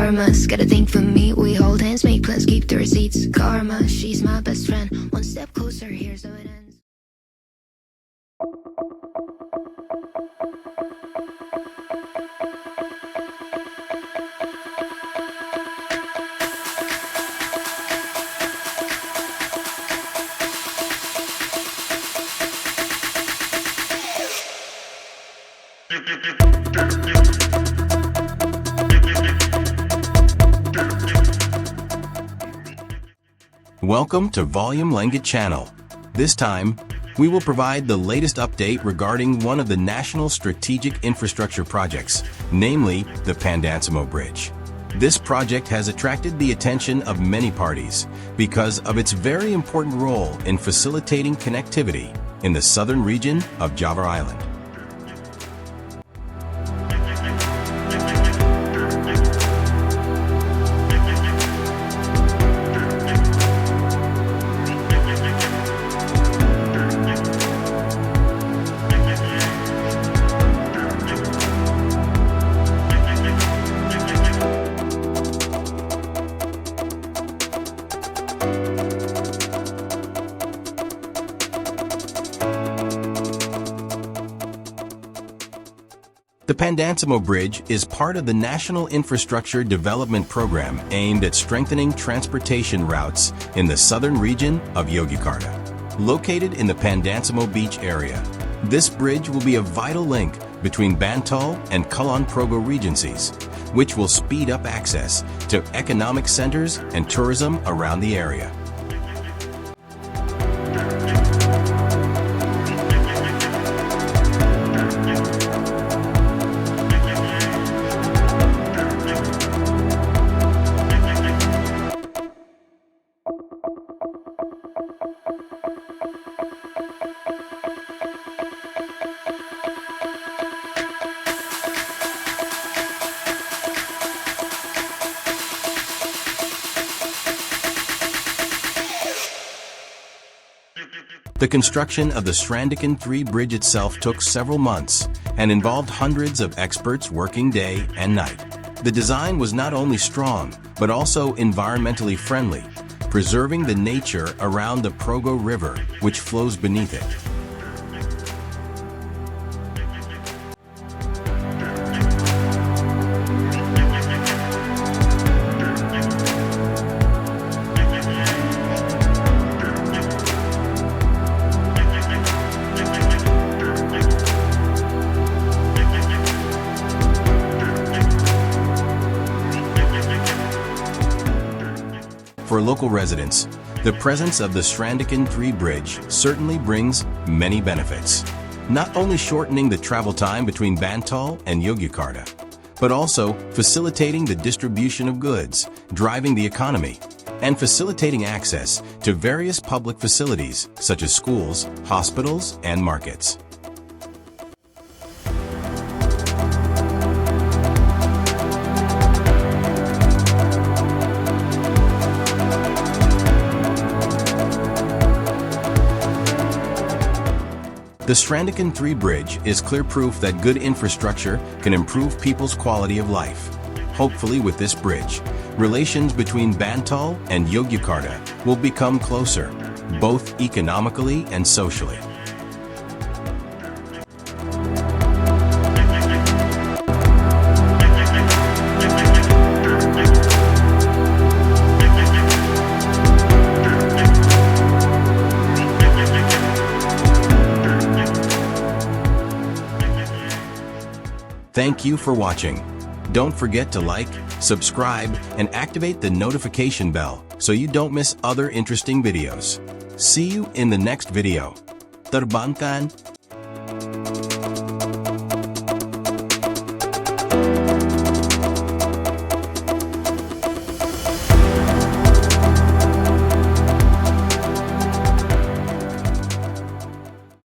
karma's gotta think for me. We hold hands, make plans, keep the receipts. Karma, she's my best friend. One step closer, here's how it ends. Welcome to Volume Language Channel. This time, we will provide the latest update regarding one of the national strategic infrastructure projects, namely the Pandansimo Bridge. This project has attracted the attention of many parties because of its very important role in facilitating connectivity in the southern region of Java Island. The Pandansimo Bridge is part of the National Infrastructure Development Program aimed at strengthening transportation routes in the southern region of Yogyakarta. Located in the Pandansimo Beach area, this bridge will be a vital link between Bantul and Kulon Progo regencies, which will speed up access to economic centers and tourism around the area. The construction of the Srandakan 3 bridge itself took several months and involved hundreds of experts working day and night. The design was not only strong, but also environmentally friendly, preserving the nature around the Progo River, which flows beneath it. For local residents, the presence of the Srandakan 3 bridge certainly brings many benefits, not only shortening the travel time between Bantul and Yogyakarta, but also facilitating the distribution of goods, driving the economy, and facilitating access to various public facilities such as schools, hospitals, and markets. The Srandakan 3 bridge is clear proof that good infrastructure can improve people's quality of life. Hopefully with this bridge, relations between Bantul and Yogyakarta will become closer, both economically and socially. Thank you for watching. Don't forget to like, subscribe, and activate the notification bell so you don't miss other interesting videos. See you in the next video. Terbangkan.